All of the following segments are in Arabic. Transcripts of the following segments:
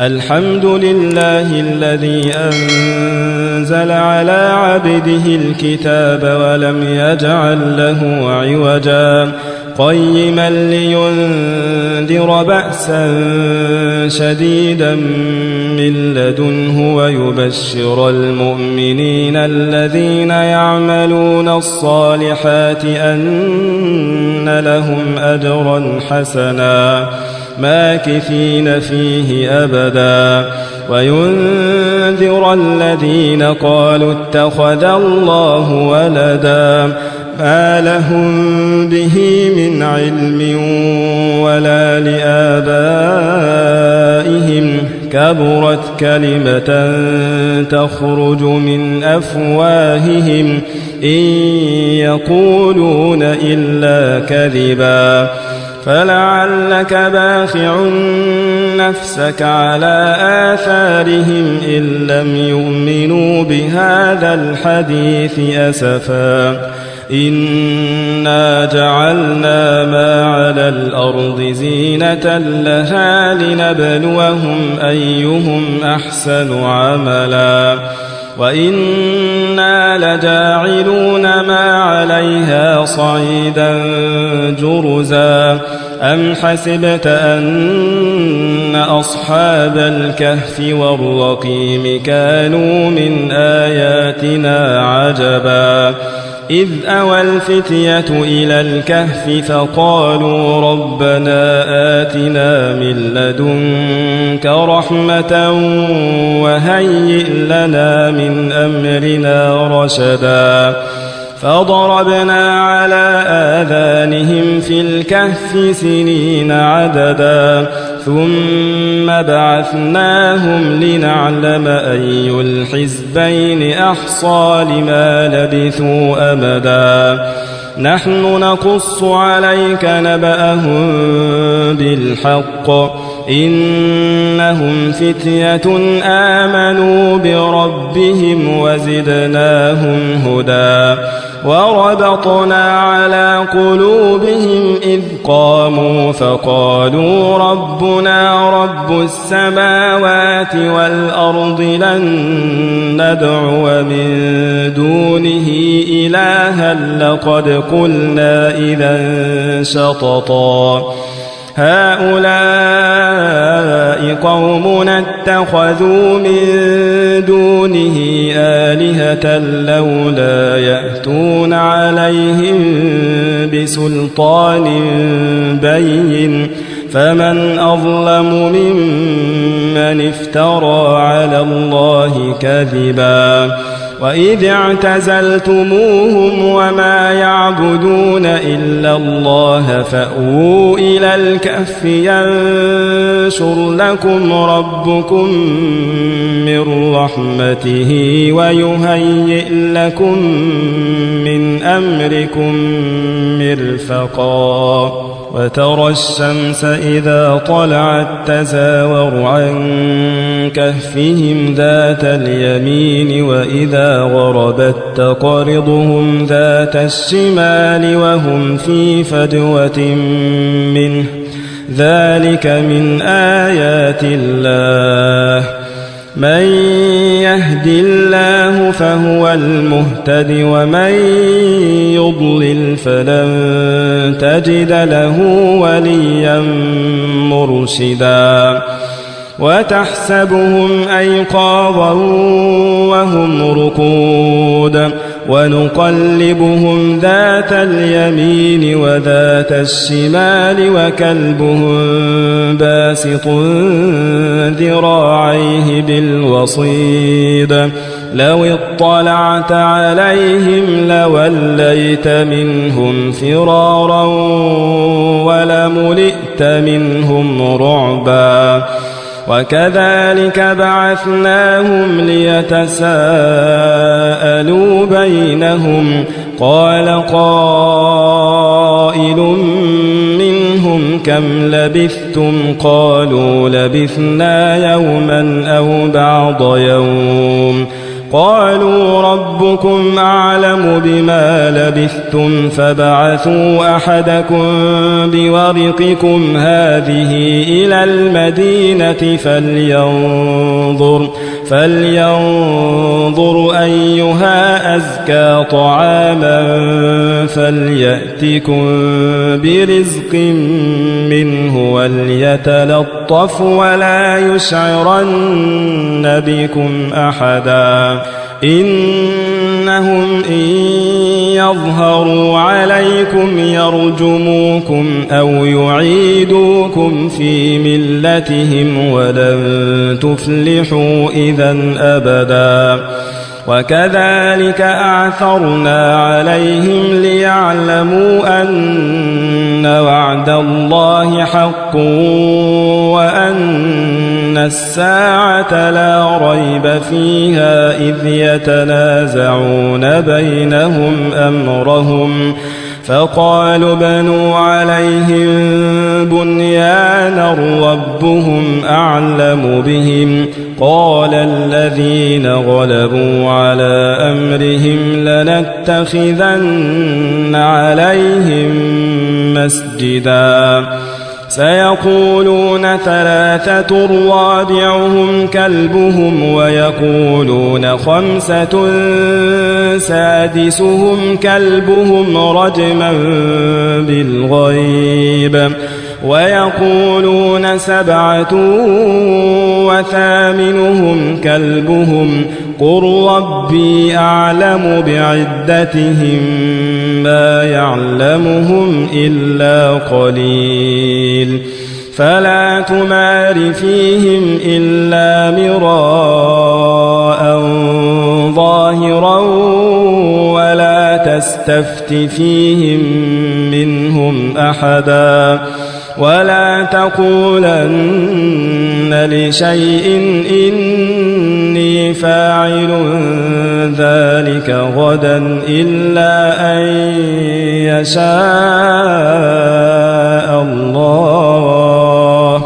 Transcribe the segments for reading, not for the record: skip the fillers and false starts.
الحمد لله الذي أنزل على عبده الكتاب ولم يجعل له عوجا قيما لينذر بأسا شديدا من لدنه ويبشر المؤمنين الذين يعملون الصالحات أن لهم أجرا حسنا ماكثين فيه أبدا وينذر الذين قالوا اتخذ الله ولدا ما لهم به من علم ولا لآبائهم كبرت كلمة تخرج من أفواههم إن يقولون إلا كذبا فلعلك باخع نفسك على آثارهم إن لم يؤمنوا بهذا الحديث أسفا إنا جعلنا ما على الأرض زينة لها لنبلوهم أيهم أحسن عملا وإنا لجاعلون ما عليها صعيدا جرزا أم حسبت أن أصحاب الكهف والرقيم كانوا من آياتنا عجبا إذ أوى الفتية إلى الكهف فقالوا ربنا آتنا من لدنك رحمة وهيئ لنا من أمرنا رشدا فضربنا على آذانهم في الكهف سنين عددا ثم بعثناهم لنعلم أي الحزبين أحصى لما لبثوا أمدا نحن نقص عليك نبأهم بالحق إنهم فتية آمنوا بربهم وزدناهم هدى وربطنا على قلوبهم إذ قاموا فقالوا ربنا رب السماوات والأرض لن ندعو من دونه إلها لقد قلنا إذا شططا هؤلاء قومنا اتخذوا من دونه آلهة لولا يأتون عليهم بسلطان بين فمن أظلم ممن افترى على الله كذبا وإذ اعتزلتموهم وما يعبدون إلا الله فأووا إلى الكهف ينشر لكم ربكم من رحمته ويهيئ لكم من أمركم مرفقا وترى الشمس إذا طلعت تزاور عن كهفهم ذات اليمين وإذا غربت تقرضهم ذات الشمال وهم في فجوة منه ذلك من آيات الله من يهد الله فهو المهتد ومن يضلل فلن تجد له وليا مرشدا وتحسبهم أيقاظا وهم رقود ونقلبهم ذات اليمين وذات الشمال وكلبهم باسط ذراعيه بالوصيد لو اطلعت عليهم لوليت منهم فرارا ولملئت منهم رعبا وكذلك بعثناهم ليتساءلوا بينهم قال قائل منهم كم لبثتم قالوا لبثنا يوما أو بعض يوم قالوا ربكم أعلم بما لبثتم فابعثوا أحدكم بورقكم هذه إلى المدينة فلينظر أيها أزكى طعاما فليأتكم برزق منه وليتلطف ولا يشعرن بكم أحدا إنهم إن يظهروا عليكم يرجموكم أو يعيدوكم في ملتهم ولن تفلحوا إذا أبدا وكذلك أعثرنا عليهم ليعلموا أن وعد الله حق وأن الساعة لا ريب فيها إذ يتنازعون بينهم أمرهم فقالوا بنوا عليهم بنيانا ربهم أعلم بهم قال الذين غلبوا على أمرهم لنتخذن عليهم مسجدا سيقولون ثلاثة رابعهم كلبهم ويقولون خمسة سادسهم كلبهم رجما بالغيب ويقولون سبعة وثامنهم كلبهم قل ربي أعلم بعدتهم ما يعلمهم إلا قليل فلا تمار فيهم إلا مراء ظاهرا ولا تستفت فيهم منهم أحدا ولا تقولن لشيء إني فاعل ذلك غدا إلا أن يشاء الله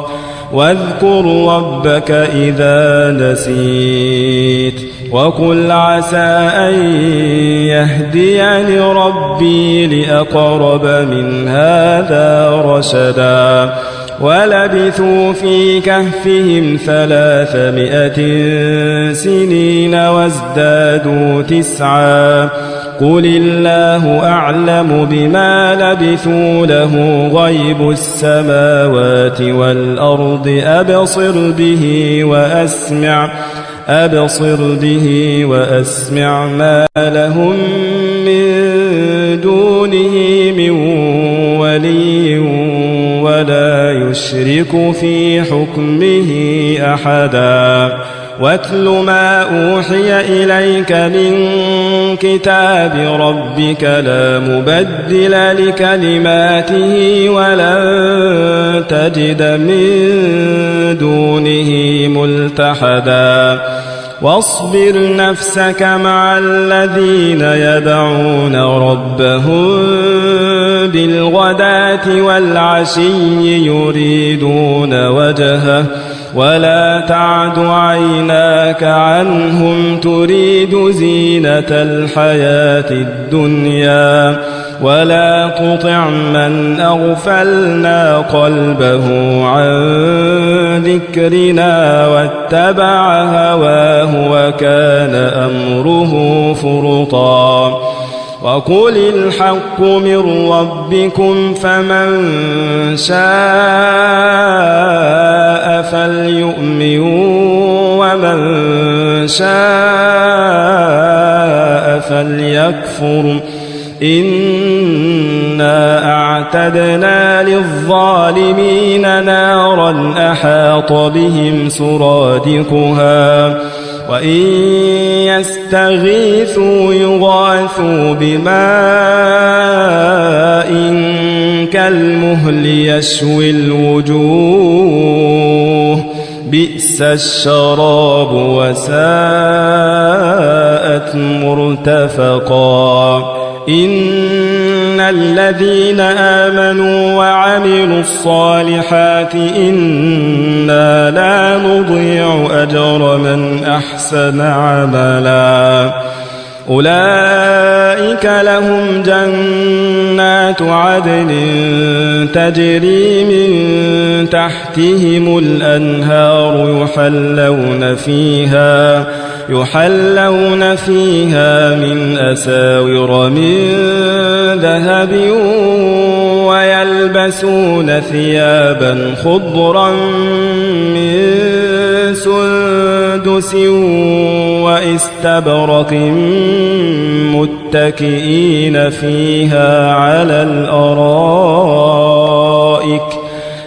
واذكر ربك إذا نسيت وقل عسى أن يهديني ربي لأقرب من هذا رشدا ولبثوا في كهفهم 300 سنين وازدادوا 9 قل الله أعلم بما لبثوا له غيب السماوات والأرض أبصر به وأسمع ما لهم من دونه من ولي ولا يشرك في حكمه أحدا واتل ما أوحي إليك من كتاب ربك لا مبدل لكلماته ولن تجد من دونه ملتحدا واصبر نفسك مع الذين يدعون ربهم بالغداة والعشي يريدون وجهه ولا تعد عيناك عنهم تريد زينة الحياة الدنيا ولا تطع من أغفلنا قلبه عن ذكرنا واتبع هواه وكان أمره فرطا وقل الحق من ربكم فمن شاء فليؤمن ومن شاء فليكفر إنا أعتدنا للظالمين نارا أحاط بهم سرادقها وإن يستغيثوا يغاثوا بماء كالمهل يشوي الوجوه بئس الشراب وساءت مرتفقا إن الذين آمنوا وعملوا الصالحات إنا لا نضيع أجر من أحسن عملا أولئك لهم جنات عدن تجري من تحتهم الأنهار يحلون فيها من أساور من ذهب ويلبسون ثيابا خضرا من سندس واستبرق متكئين فيها على الأرائك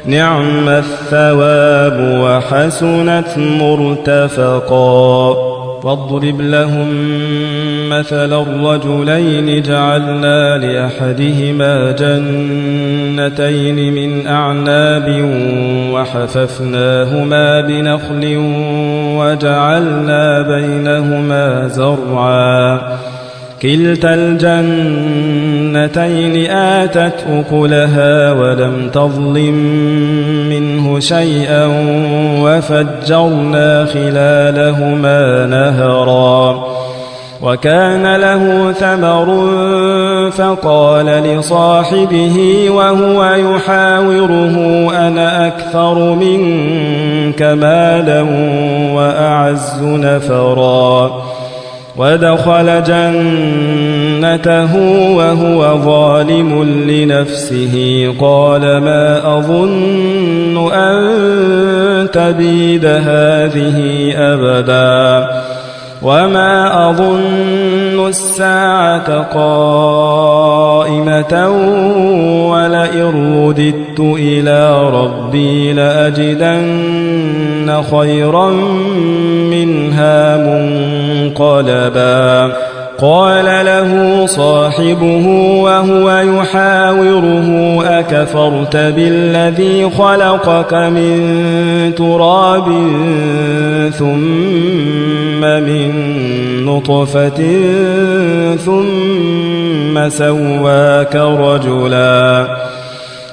نعم الثواب وحسنت مرتفقا واضرب لهم مثل الرجلين جعلنا لأحدهما جنتين من أعناب وحففناهما بنخل وجعلنا بينهما زرعا كلتا الجنتين آتت أكلها ولم تظلم منه شيئا وفجرنا خلالهما نهرا وكان له ثمر فقال لصاحبه وهو يحاوره أنا أكثر منك مالا وأعز نفرا ودخل جنته وهو ظالم لنفسه قال ما أظن أن تبيد هذه أبدا وما أظن الساعة قائمة ولئن رددت إلى ربي لأجدن خيرا منها منقلبا قال له صاحبه وهو يحاوره أكفرت بالذي خلقك من تراب ثم من نطفة ثم سواك رجلا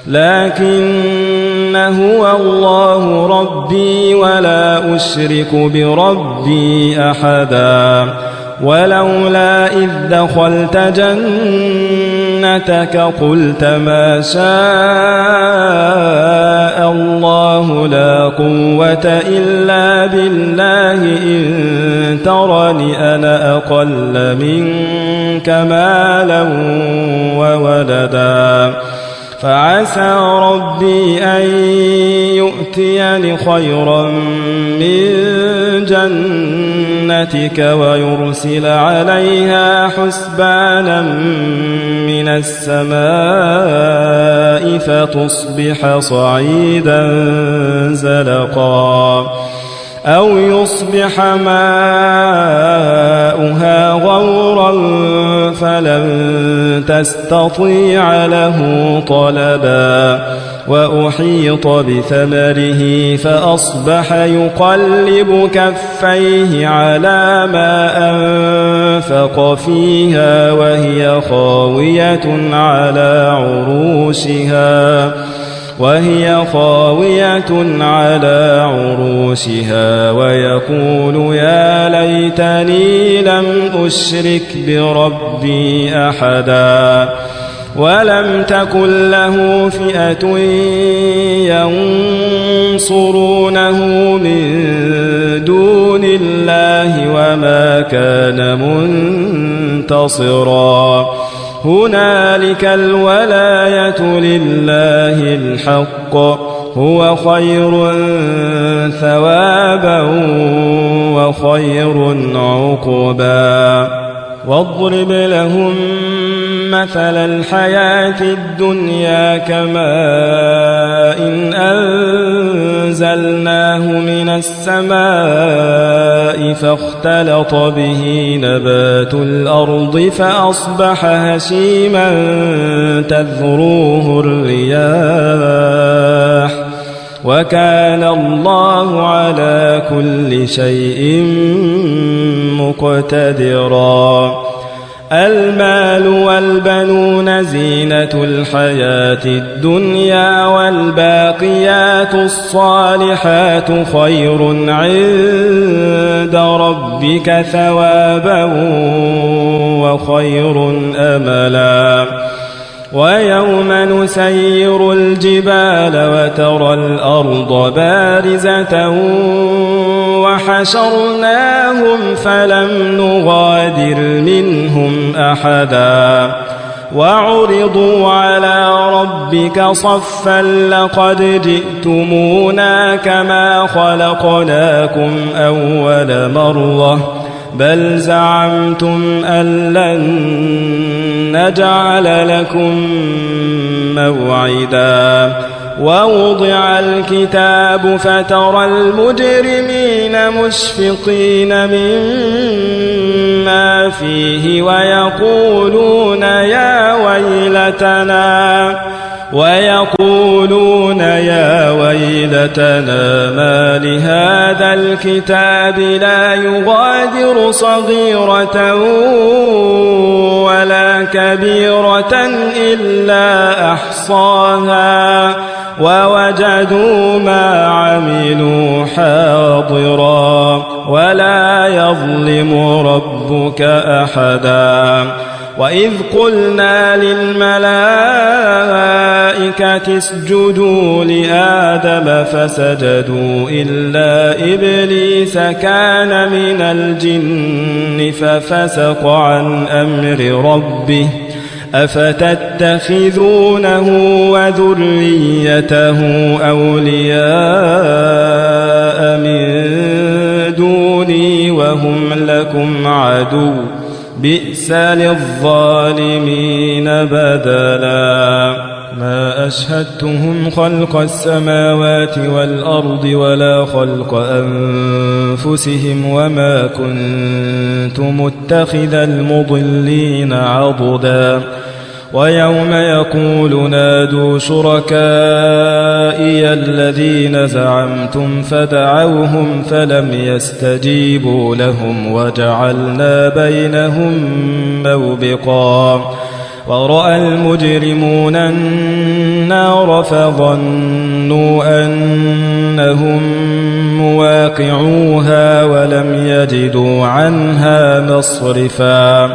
لكن هو الله ربي ولا أشرك بربي أحدا ولولا إذ دخلت جنتك قلت ما شاء الله لا قوة إلا بالله إن ترني أنا أقل منك مالا وولدا فعسى ربي أن يؤتيني خيرا من جنتك ويرسل عليها حسبانا من السماء فتصبح صعيدا زلقا أو يصبح ماؤها غورا فلن تستطيع له طلبا وأحيط بثمره فأصبح يقلب كفيه على ما أنفق فيها وهي خاوية على عروشها ويقول يا ليتني لم أشرك بربي أحدا ولم تكن له فئة ينصرونه من دون الله وما كان منتصرا هنالك الولاية لله الحق هو خير ثوابا وخير عقبا واضرب لهم مثل الحياة الدنيا كماء إن أنزلناه من السماء فاختلط به نبات الأرض فأصبح هشيما تذروه الرياح وكان الله على كل شيء مقتدرا المال والبنون زينة الحياة الدنيا والباقيات الصالحات خير عند ربك ثوابا وخير أملا ويوم نسير الجبال وترى الأرض بارزة وحشرناهم فلم نغادر منهم أحدا وعرضوا على ربك صفا لقد جئتمونا كما خلقناكم أول مرة بل زعمتم أن لن نجعل لكم موعدا ووضع الكتاب فترى المجرمين مشفقين مما فيه ويقولون يا ويلتنا ما لهذا الكتاب لا يغادر صغيرة ولا كبيرة إلا أحصاها ووجدوا ما عملوا حاضرا ولا يظلم ربك أحدا وإذ قلنا للملائكة اسجدوا لآدم فسجدوا إلا إبليس كان من الجن ففسق عن أمر ربه أفتتخذونه وذريته أولياء من دوني وهم لكم عدو بئس للظالمين بدلا ما أشهدتهم خلق السماوات والأرض ولا خلق أنفسهم وما كنت متخذ المضلين عضدا ويوم يقول نادوا شركائي الذين زعمتم فدعوهم فلم يستجيبوا لهم وجعلنا بينهم موبقا ورأى المجرمون النار فظنوا أنهم مواقعوها ولم يجدوا عنها مصرفا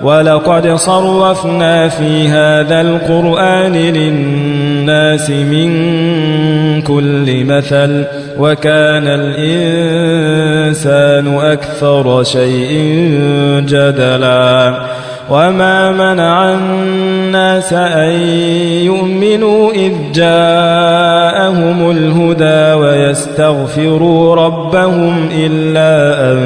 ولقد صرفنا في هذا القرآن للناس من كل مثل وكان الإنسان أكثر شيء جدلا وما منع الناس أن يؤمنوا إذ جاءهم الهدى ويستغفروا ربهم إلا أن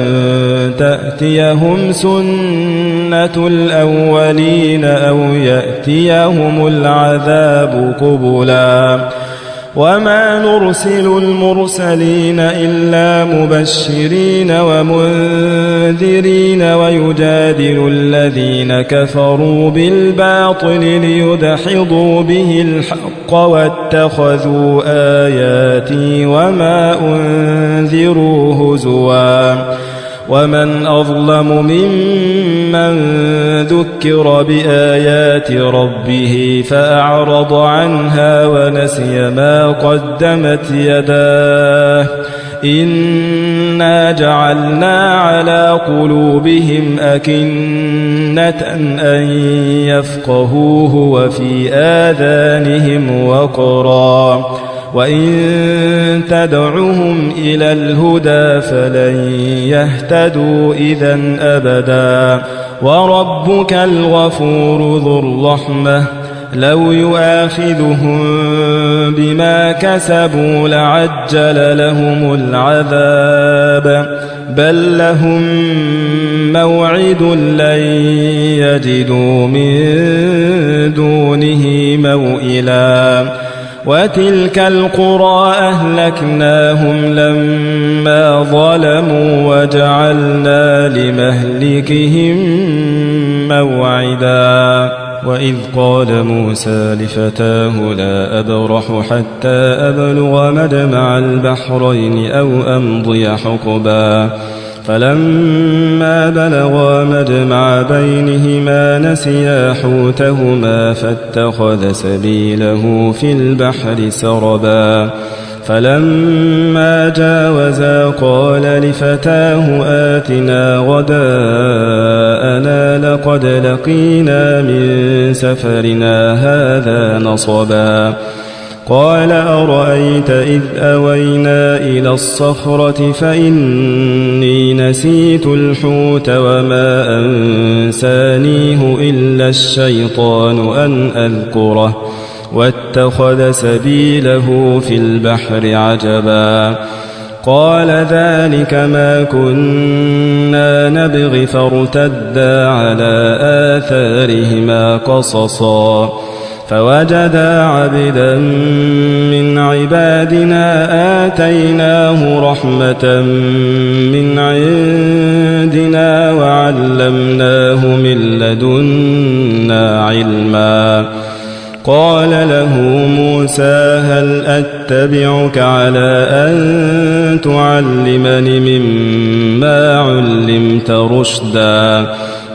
تأتيهم سنة الأولين أو يأتيهم العذاب قبلا وما نرسل المرسلين إلا مبشرين ومنذرين ويجادل الذين كفروا بالباطل ليدحضوا به الحق واتخذوا آياتي وما أنذروا هزوا ومن أظلم ممن ذكر بآيات ربه فأعرض عنها ونسي ما قدمت يداه إنا جعلنا على قلوبهم أكنة أن يفقهوه وفي آذانهم وقرا وإن تدعهم إلى الهدى فلن يهتدوا إذن أبدا وربك الغفور ذو الرحمة لو يؤاخذهم بما كسبوا لعجل لهم العذاب بل لهم موعد لن يجدوا من دونه موئلا وتلك القرى أهلكناهم لما ظلموا وجعلنا لمهلكهم موعدا وإذ قال موسى لفتاه لا أبرح حتى أبلغ مجمع البحرين أو أمضي حقبا فلما بلغا مجمع بينهما نسيا حوتهما فاتخذ سبيله في البحر سربا فلما جاوزا قال لفتاه آتنا غداءنا لقد لقينا من سفرنا هذا نصبا قال أرأيت إذ أوينا إلى الصخرة فإني نسيت الحوت وما أنسانيه إلا الشيطان أن أذكره واتخذ سبيله في البحر عجبا قال ذلك ما كنا نبغي فارتدا على آثارهما قصصا فوجدا عبدا من عبادنا آتيناه رحمة من عندنا وعلمناه من لدنا علما قال له موسى هل أتبعك على أن تعلمني مما علمت رشدا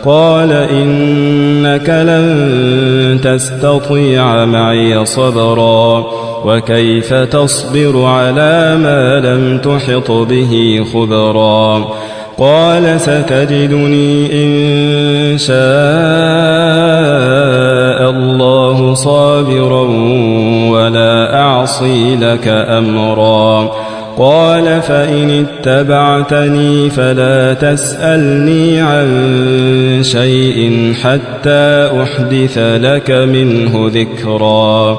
قال إنك لن تستطيع معي صبرا وكيف تصبر على ما لم تحط به خبرا قال ستجدني إن شاء الله صابرا ولا أعصي لك أمرا قال فإن اتبعتني فلا تسألني عن شيء حتى أحدث لك منه ذكرا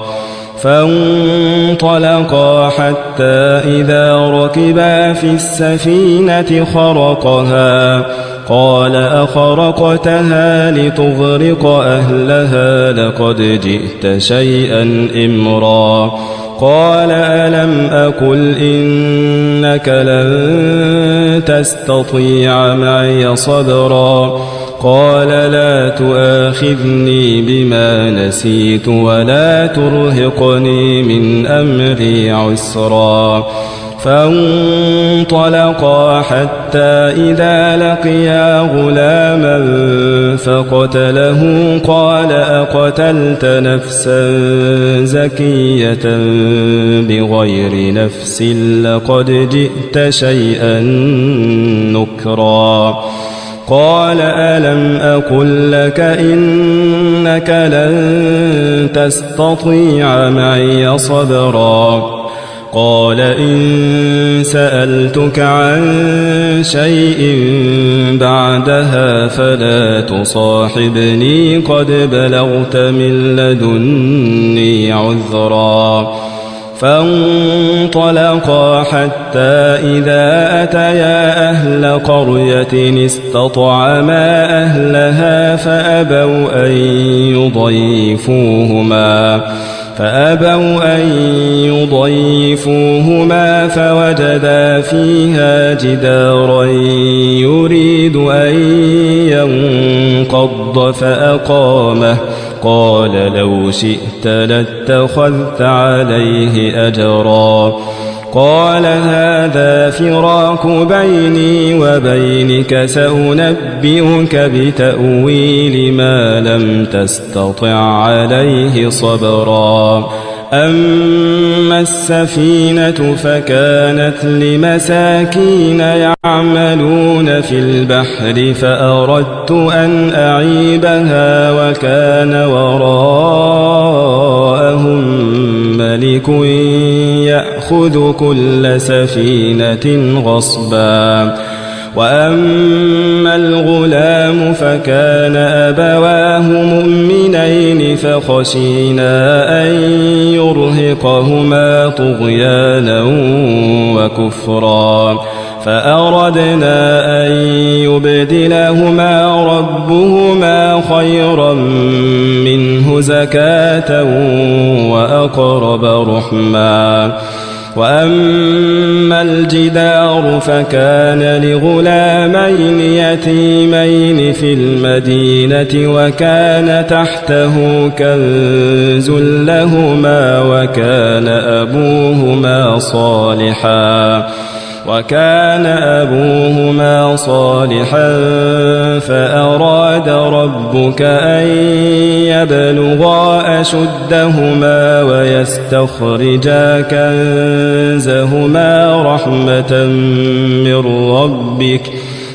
فانطلقا حتى إذا ركبا في السفينة خرقها قال أخرقتها لتغرق أهلها لقد جئت شيئا إمرا قال ألم أقل إنك لن تستطيع معي صبرا قال لا تؤاخذني بما نسيت ولا ترهقني من أمري عسرا فانطلقا حتى إذا لقيا غلاما فقتله قال أقتلت نفسا زكية بغير نفس لقد جئت شيئا نكرا قال ألم أقل لك إنك لن تستطيع معي صبرا قال إن سألتك عن شيء بعدها فلا تصاحبني قد بلغت من لدني عذرا فانطلقا حتى إذا أتيا أهل قرية استطعما أهلها فأبوا أن يضيفوهما فوجدا فيها جدارا يريد أن ينقض فأقامه قال لو شئت لاتخذت عليه أجرا قال هذا فراق بيني وبينك سأنبئك بتأويل ما لم تستطع عليه صبرا أما السفينة فكانت لمساكين يعملون في البحر فأردت أن أعيبها وكان وراءهم ملك يأخذ كل سفينة غصبا وأما الغلام فكان أبواه مؤمنين فخشينا أن يرهقهما طغيانا وكفرا فأردنا أن يبدلهما ربهما خيرا منه زكاة وأقرب رحما وأما الجدار فكان لغلامين يتيمين في المدينة وكان تحته كنز لهما وكان أبوهما صالحا وكان أبوهما صالحا فأراد ربك أن يبلغا أشدهما ويستخرجا كنزهما رحمة من ربك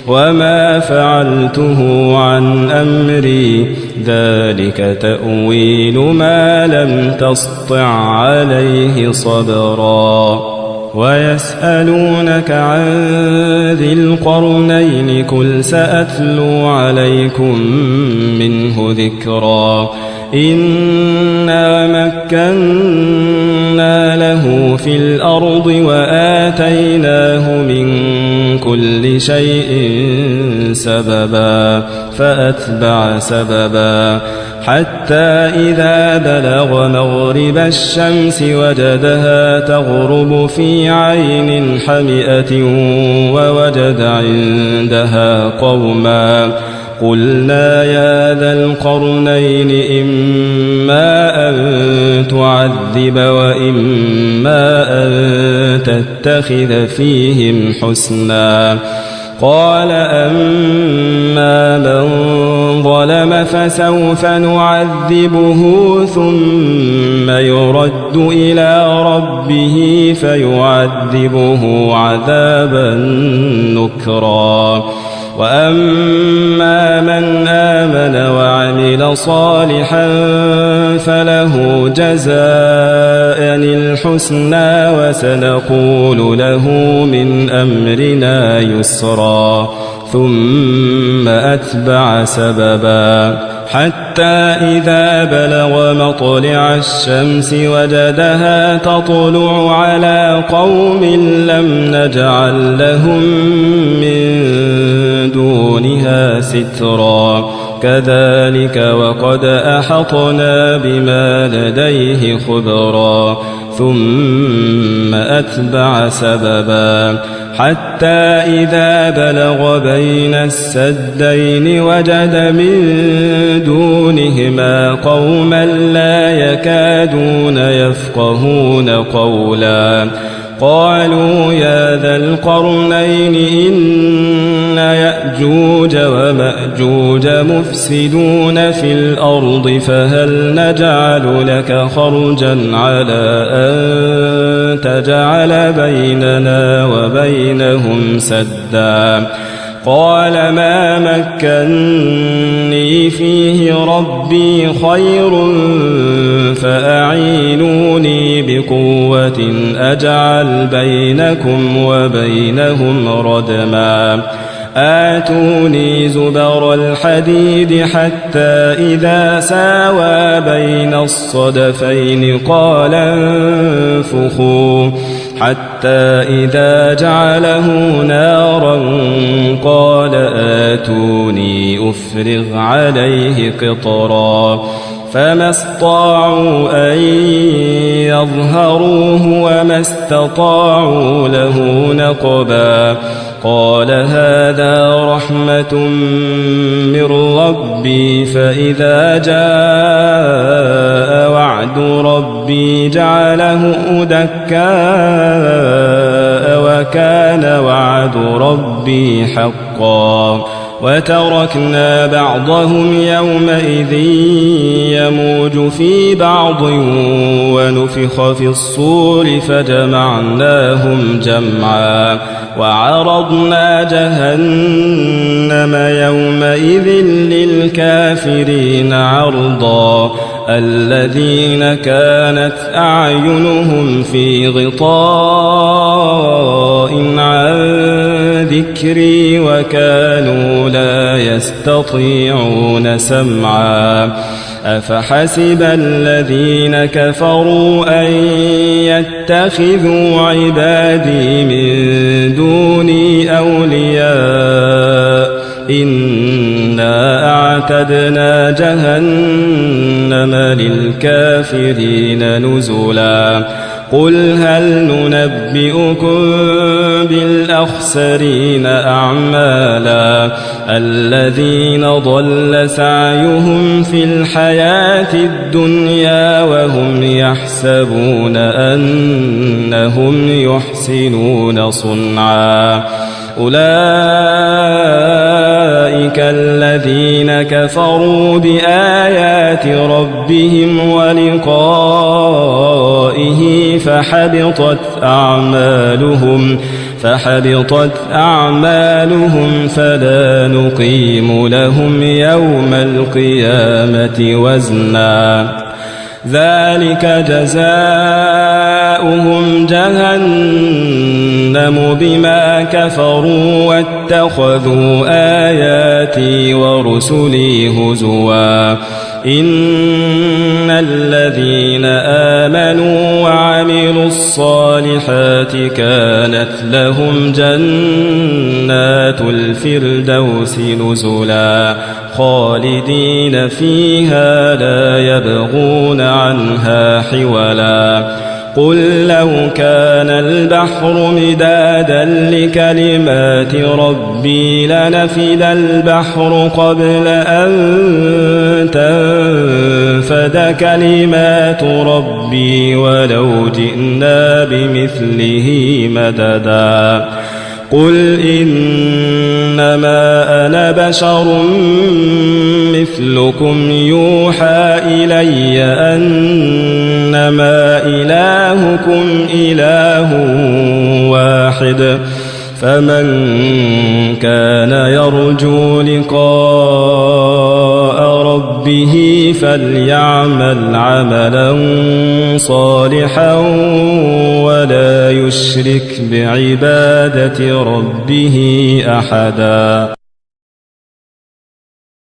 وما فعلته عن أمري ذلك تأويل ما لم تسطع عليه صبرا ويسألونك عن ذي القرنين قل سأتلو عليكم منه ذكرا إنا مكنا له في الأرض وآتيناه من كل شيء سببا فأتبع سببا حتى إذا بلغ مغرب الشمس وجدها تغرب في عين حمئة ووجد عندها قوما قلنا يا ذا القرنين إما أن تعذب وإما أن تتخذ فيهم حسنا قال أما من ظلم فسوف نعذبه ثم يرد إلى ربه فيعذبه عذابا نكرا وأما من آمن وعمل صالحا فله جزاء الحسنى وسنقول له من أمرنا يسرا ثم أتبع سببا حتى إذا بلغ مطلع الشمس وجدها تطلع على قوم لم نجعل لهم من دونها سترا كذلك وقد أحطنا بما لديه خبرا ثم أتبع سببا حتى إذا بلغ بين السدين وجد من دونهما قوما لا يكادون يفقهون قولا قالوا يا ذا القرنين إن يأجوج ومأجوج مفسدون في الأرض فهل نجعل لك خرجا على أن تجعل بيننا وبينهم سدا قال ما مكني فيه ربي خير فأعينوني بقوة أجعل بينكم وبينهم ردما آتوني زبر الحديد حتى إذا ساوى بين الصدفين قال انفخوا حتى إذا جعله نارا قال آتوني أفرغ عليه قطرا فما استطاعوا أن يظهروه وما استطاعوا له نقبا قال هذا رحمة من ربي فإذا جاء وعد ربي جعله دكاء وكان وعد ربي حقا وتركنا بعضهم يومئذ يموج في بعض ونفخ في الصور فجمعناهم جمعا وعرضنا جهنم يومئذ للكافرين عرضا الذين كانت أعينهم في غطاء عن ذكري وكانوا لا يستطيعون سمعا أفحسب الذين كفروا أن يتخذوا عبادي من دوني أولياء إنا أعتدنا جهنم للكافرين نزلا قل هل ننبئكم بالأخسرين أعمالا الذين ضل سعيهم في الحياة الدنيا وهم يحسبون أنهم يحسنون صنعا أولئك الذين كفروا بآيات ربهم ولقائه فحبطت أعمالهم فلا نقيم لهم يوم القيامة وزنا ذلك جزاؤهم جهنم بما كفروا واتخذوا آياتي ورسلي هزوا إن الذين آمنوا وعملوا الصالحات كانت لهم جنات الفردوس نزلا خالدين فيها لا يبغون عنها حولا قل لو كان البحر مدادا لكلمات ربي لنفد البحر قبل أن تنفد كلمات ربي ولو جئنا بمثله مددا قل إنما أنا بشر مثلكم يوحى إلي أنما إلهكم إله واحد فمن كان يرجو لقاء ربه فليعمل عملا صالحا ولا يشرك بعبادة ربه أحدا.